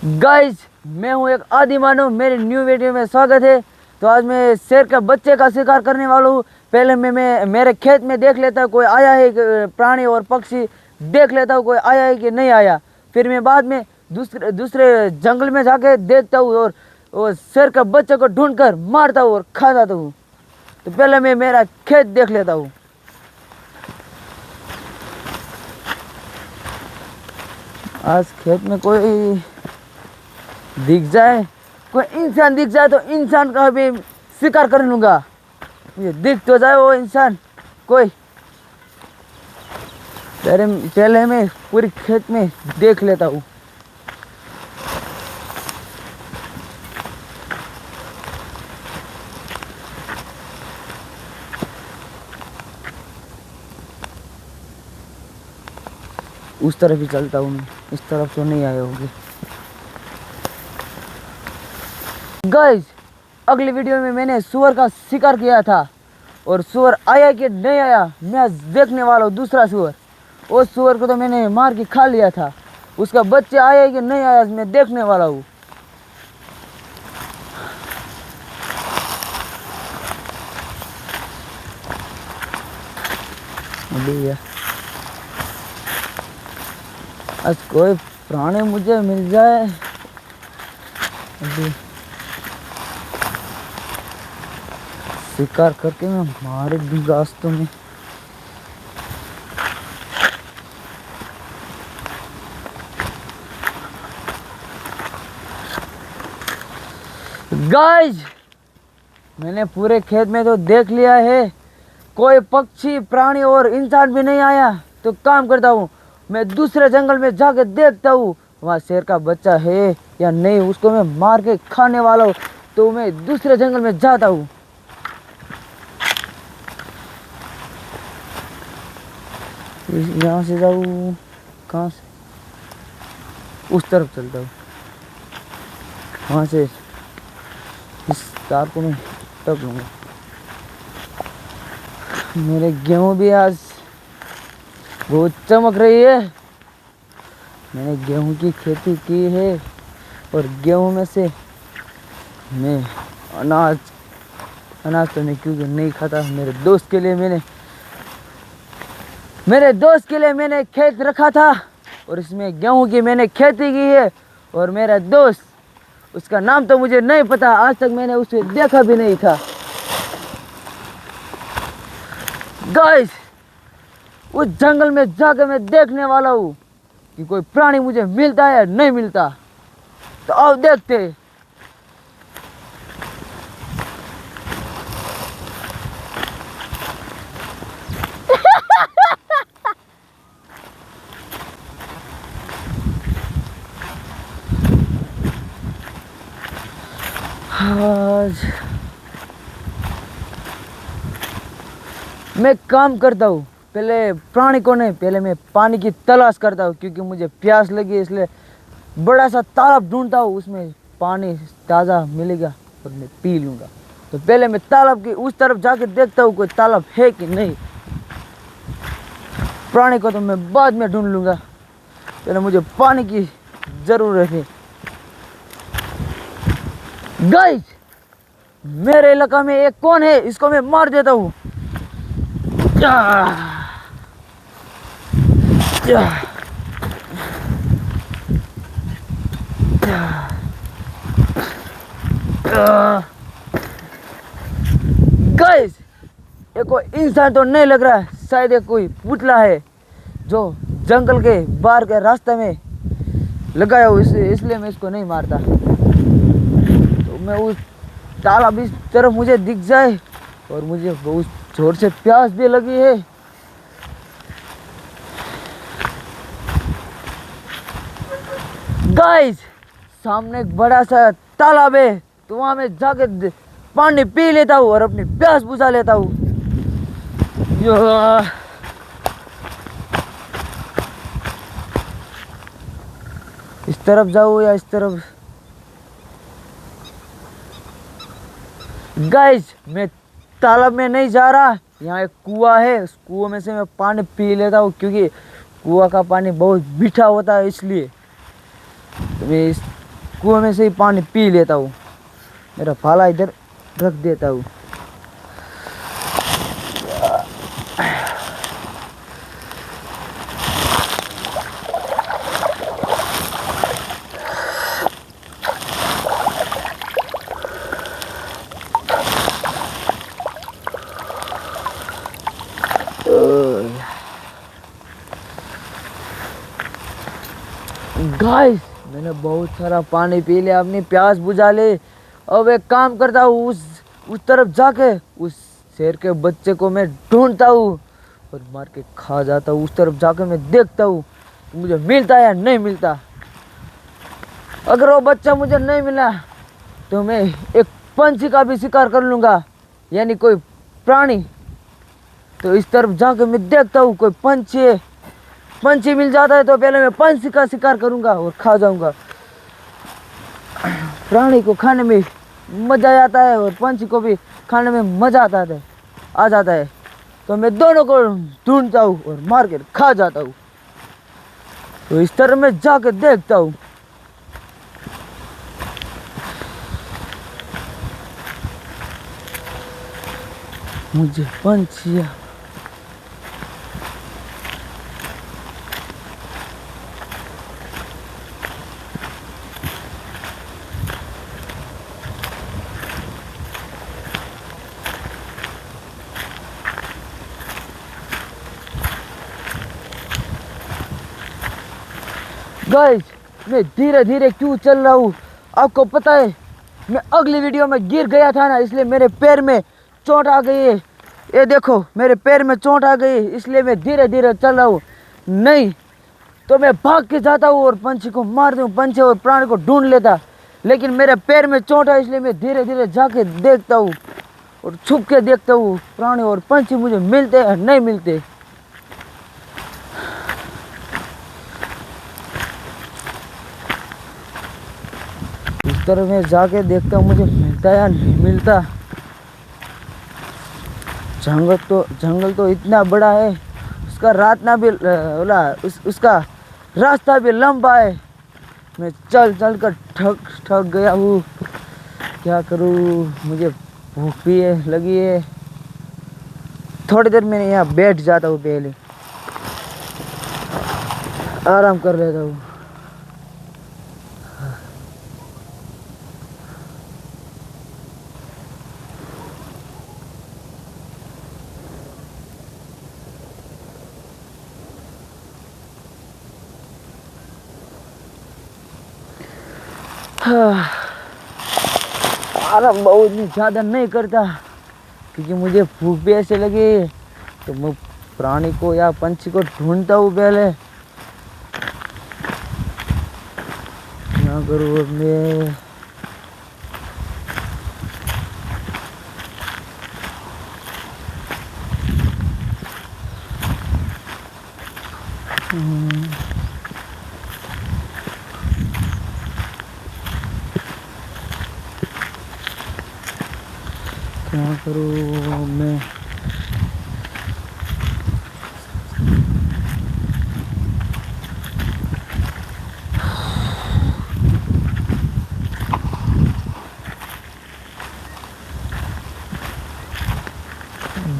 Guys, मैं हूँ एक आदि मानव। मेरे न्यू वीडियो में स्वागत है। तो आज मैं शेर के बच्चे का शिकार करने वाला हूँ। पहले मैं मेरे खेत में देख लेता हूँ कोई आया है प्राणी और पक्षी, देख लेता हूँ कोई आया है कि नहीं आया। फिर मैं बाद में दूसरे दूसरे जंगल में जाके देखता हूँ और शेर के बच्चे को ढूंढ कर मारता हूँ और खा जाता हूँ। तो पहले मैं मेरा खेत देख लेता हूँ। आज खेत में कोई दिख जाए, कोई इंसान दिख जाए तो इंसान का भी शिकार कर लूंगा। मुझे दिख तो जाए वो इंसान कोई। पहले मैं पूरी खेत में देख लेता हूँ। उस तरफ ही चलता हूँ मैं, इस तरफ तो नहीं आए होंगे। गाइस, अगली वीडियो में मैंने सुअर का शिकार किया था और सुअर आया कि नहीं आया मैं आज देखने वाला हूँ। दूसरा सुअर, उस सुअर को तो मैंने मार के खा लिया था, उसका बच्चे आया कि नहीं आया मैं देखने वाला हूँ। आज कोई प्राणी मुझे मिल जाए। अभी शिकार करके मैं मार दूंगा आज तो मैं। गाइस, मैंने पूरे खेत में तो देख लिया है, कोई पक्षी प्राणी और इंसान भी नहीं आया। तो काम करता हूँ, मैं दूसरे जंगल में जाके देखता हूँ वहाँ शेर का बच्चा है या नहीं। उसको मैं मार के खाने वाला हूँ। तो मैं दूसरे जंगल में जाता हूँ। यहाँ से जाऊँ, कहाँ से? उस तरफ चलता हूँ, वहाँ से इस तार को मैं टप लूँगा। मेरे गेहूँ भी आज बहुत चमक रही है। मैंने गेहूँ की खेती की है और गेहूँ में से मैं अनाज तो मैं क्योंकि नहीं खाता। मेरे दोस्त के लिए मैंने खेत रखा था और इसमें गेहूं की मैंने खेती की है। और मेरा दोस्त, उसका नाम तो मुझे नहीं पता, आज तक मैंने उसे देखा भी नहीं था। गाइस, उस जंगल में जाकर मैं देखने वाला हूँ कि कोई प्राणी मुझे मिलता है या नहीं मिलता। तो आओ देखते हैं। आज मैं काम करता हूँ, पहले प्राणी को नहीं, पहले मैं पानी की तलाश करता हूँ क्योंकि मुझे प्यास लगी। इसलिए बड़ा सा तालाब ढूंढता हूँ, उसमें पानी ताज़ा मिलेगा और मैं पी लूँगा। तो पहले मैं तालाब की उस तरफ जाके देखता हूँ कोई तालाब है कि नहीं। प्राणी को तो मैं बाद में ढूंढ लूँगा, पहले मुझे पानी की ज़रूरत है। गाइस, मेरे इलाका में एक कौन है, इसको मैं मार देता हूँ। गाइस, ये कोई इंसान तो नहीं लग रहा है, शायद ये कोई पुतला है जो जंगल के बाहर के रास्ते में लगाया हुआ, इसलिए मैं इसको नहीं मारता। तो मैं उस तालाब इस तरफ मुझे दिख जाए और मुझे बहुत जोर से प्यास भी लगी है। गाइस, सामने एक बड़ा सा तालाब है, तो वहां मैं जाके पानी पी लेता हूँ और अपनी प्यास बुझा लेता हूँ। इस तरफ जाऊँ या इस तरफ? गाइस, मैं तालाब में नहीं जा रहा, यहाँ एक कुआं है, उस कुआं में से मैं पानी पी लेता हूँ क्योंकि कुआं का पानी बहुत मीठा होता है। इसलिए तो मैं इस कुएं में से ही पानी पी लेता हूँ। मेरा भाला इधर रख देता हूँ। गाइस, मैंने बहुत सारा पानी पी लिया, अपनी प्यास बुझा ले। अब एक काम करता हूँ, उस तरफ जाके उस शेर के बच्चे को मैं ढूंढता हूँ और मार के खा जाता हूँ। उस तरफ जाके मैं देखता हूँ कि मुझे मिलता या नहीं मिलता। अगर वो बच्चा मुझे नहीं मिला तो मैं एक पंछी का भी शिकार कर लूँगा, यानी कोई प्राणी। तो इस तरफ जाके मैं देखता हूँ कोई पंछी मिल जाता है तो पहले मैं पंछी का शिकार करूंगा और खा जाऊंगा। प्राणी को खाने में मजा आता है और पंछी को भी खाने में मजा आ जाता है। तो मैं दोनों को ढूंढता हूँ और मार कर खा जाता हूँ। तो इस तरह मैं जाकर देखता हूँ। मुझे पंछियाँ गाइस, मैं धीरे धीरे क्यों चल रहा हूँ आपको पता है? मैं अगली वीडियो में गिर गया था ना, इसलिए मेरे पैर में चोट आ गई है। ये देखो, मेरे पैर में चोट आ गई, इसलिए मैं धीरे धीरे चल रहा हूँ। नहीं तो मैं भाग के जाता हूँ और पंछी को मार दूँ, पंछी और प्राणी को ढूंढ लेता। लेकिन मेरे पैर में चोट है, इसलिए मैं धीरे धीरे जाके देखता हूँ और छुप के देखता हूँ प्राणी और पंछी मुझे मिलते या नहीं मिलते। इस तरह मैं जाके देखता हूँ मुझे मिलता या नहीं मिलता। जंगल तो इतना बड़ा है, उसका उसका रास्ता भी लंबा है। मैं चल कर थक गया हूँ। क्या करूँ, मुझे भूख भी लगी है। थोड़ी देर में यहाँ बैठ जाता हूँ, पहले आराम कर लेता हूँ। आराम बहुत ज़्यादा नहीं करता क्योंकि मुझे भूख भी ऐसे लगी। तो मैं प्राणी को या पंछी को ढूंढता हूँ पहले। क्या करूँ अब मैं? क्या करूँ मैं?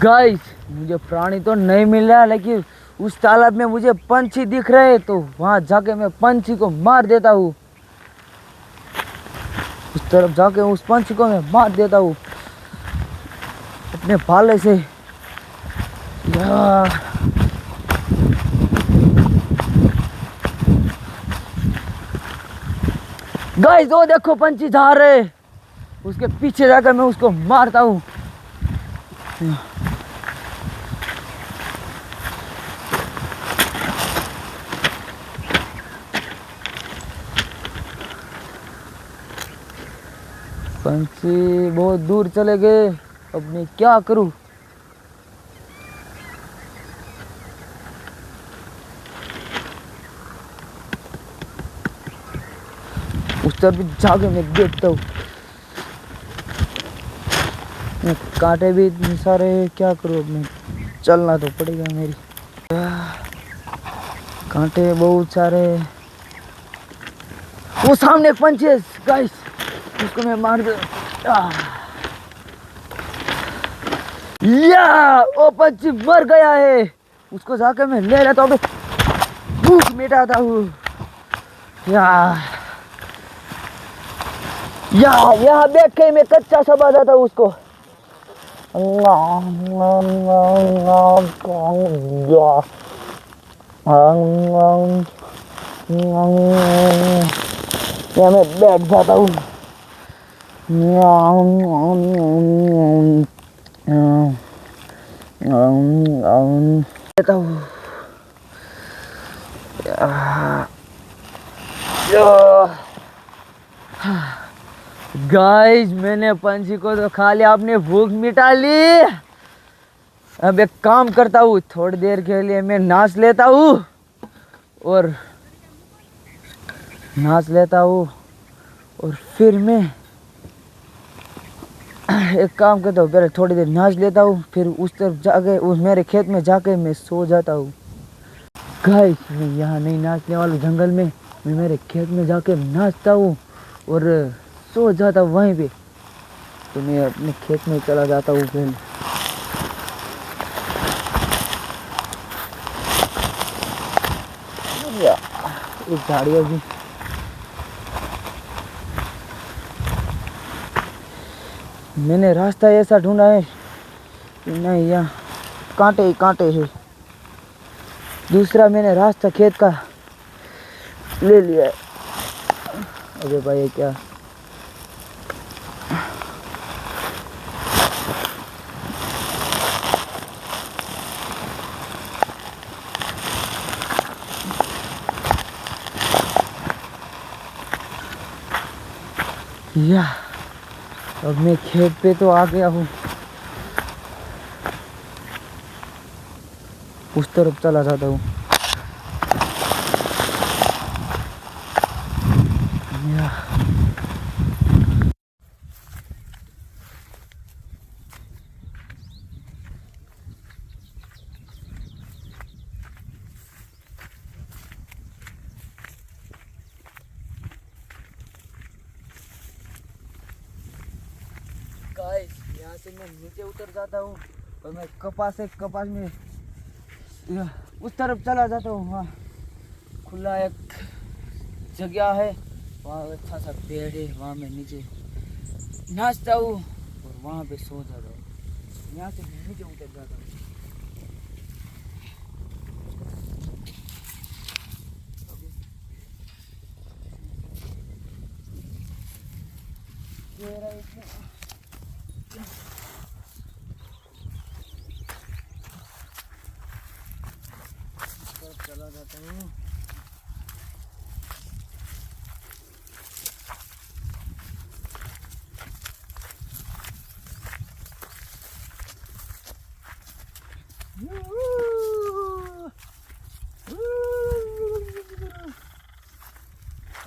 गाइस, मुझे प्राणी तो नहीं मिल रहा, लेकिन उस तालाब में मुझे पंछी दिख रहे, तो वहां जाके मैं पंछी को मार देता हूँ। उस तरफ जाके उस पंछी को मैं मार देता हूँ अपने भाले से। गाइस, वो देखो पंछी जा रहे, उसके पीछे जाकर मैं उसको मारता हूँ। पंछी बहुत दूर चले गए, अब मैं क्या करूं? उस तरफ जाके मैं देखता हूँ। कांटे भी इतने सारे, क्या करूं? अब मैं चलना तो पड़ेगा मेरी। कांटे बहुत सारे। वो सामने एक पंछी है गाइस, उसको मैं मार दे। या वो पंछी मर गया है, उसको जाकर मैं ले लेता हूँ, भूख मिटाता हूँ। यहाँ देख के मैं कच्चा सब आ जाता हूँ उसको। यहाँ मैं बैठ जाता हूँ। लेता हूँ। गाइस मैंने पंछी को तो खा लिया, आपने भूख मिटा ली। अब एक काम करता हूँ, थोड़ी देर के लिए मैं नाच लेता हूँ और फिर मैं एक काम करता हूँ, पहले थोड़ी देर नाच लेता हूँ, फिर उस तरफ जाके उस मेरे खेत में जाके मैं सो जाता हूँ। गाइस मैं यहाँ नहीं नाचने वाला, जंगल में मैं मेरे खेत में जाके नाचता हूँ और सो जाता हूँ वहीं पे। तो मैं अपने खेत में चला जाता हूँ पहले। एक झाड़ियों भी मैंने रास्ता ऐसा ढूंढा है कि नहीं, यहाँ कांटे ही कांटे हैं। दूसरा मैंने रास्ता खेत का ले लिया है। अरे भाई ये क्या, या अब मैं खेत पे तो आ गया हूँ, उस तरफ चला जाता हूँ। गाइस यहाँ से मैं नीचे उतर जाता हूँ और मैं कपास में उस तरफ चला जाता हूँ। वहाँ खुला एक जगह है, वहाँ अच्छा सा पेड़ है, वहाँ मैं नीचे नाचता हूँ और वहाँ पे सो जाता हूँ। यहाँ से मैं नीचे उतर जाता हूँ। चला जाता हूँ।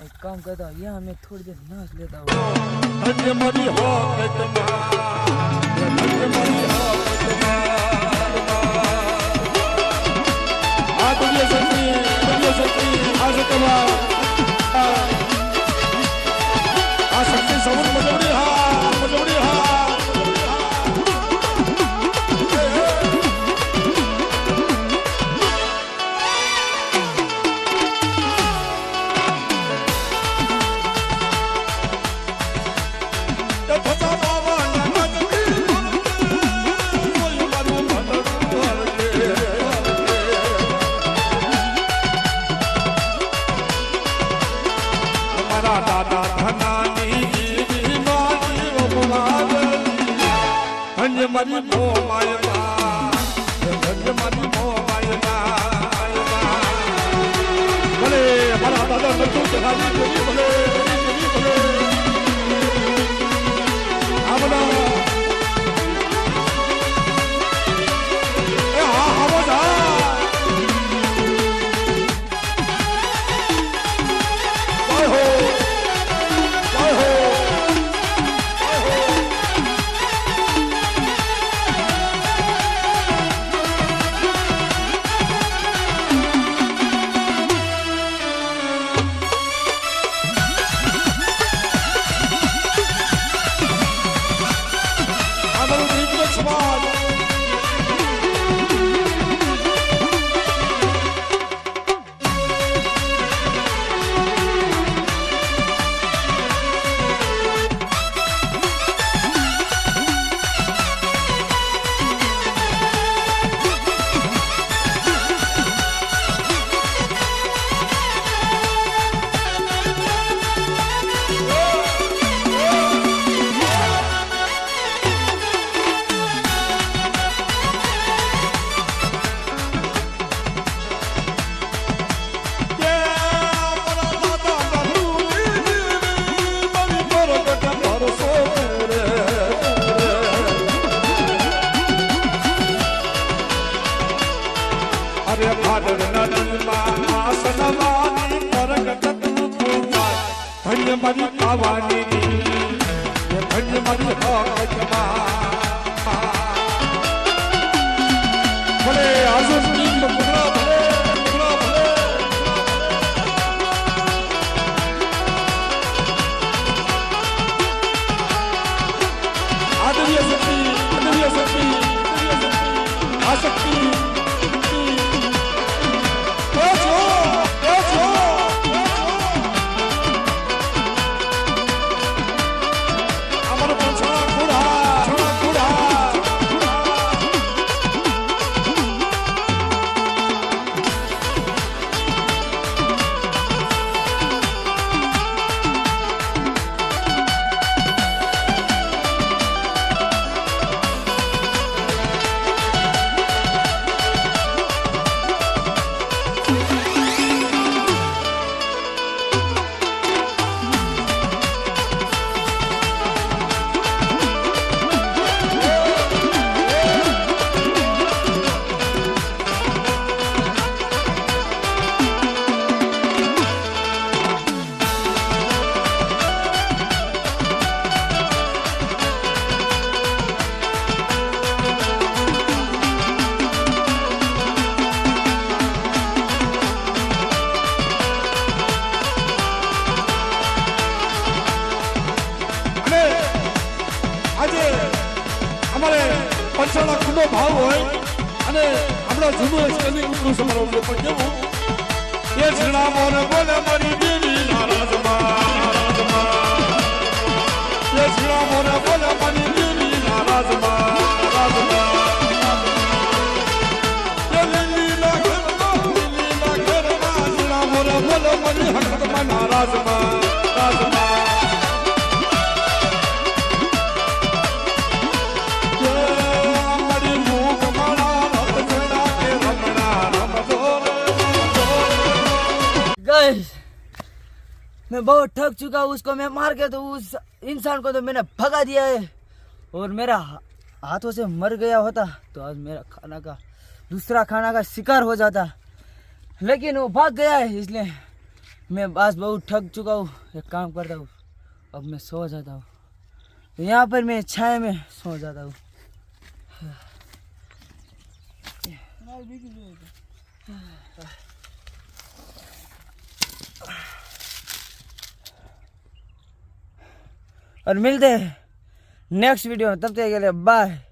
एक काम करता हूँ, यहाँ मैं थोड़ी देर नाच लेता हूँ। मरी मो मायना मरी मो मायना भले हमारा दादा नटू चढ़ाई चोरी भले हमना ए हाँ हम जा जय हो जय हो ધન્ય મારી પાવાની ધન્ય મારી હકમાં ભલે આઝાદી પકડા ભલે આદર્ય શક્તિ આ શક્તિ પંચાળા ખુલ્લો ભાવ હોય અને આપણા જૂનું સ્કંદી ઉતરું સમારોહ પણ કેવું એ ઝીણા મોર બોલે મારી દેવી નારાજમાં એ ઝીણા મોર બોલે મારી દેવી નારાજમાં એ લીલા ઘરમાં ઝીણા મોર બોલે મારી હકમાં નારાજમાં मैं बहुत थक चुका हूँ। उसको मैं मार के तो उस इंसान को तो मैंने भगा दिया है और मेरा हाथों से मर गया होता तो आज मेरा खाना का दूसरा खाना का शिकार हो जाता, लेकिन वो भाग गया है इसलिए मैं बस बहुत थक चुका हूँ। एक काम करता हूँ, अब मैं सो जाता हूँ। यहाँ पर मैं छाया में सो जाता हूँ। और मिलते हैं नेक्स्ट वीडियो में, तब तक के लिए बाय।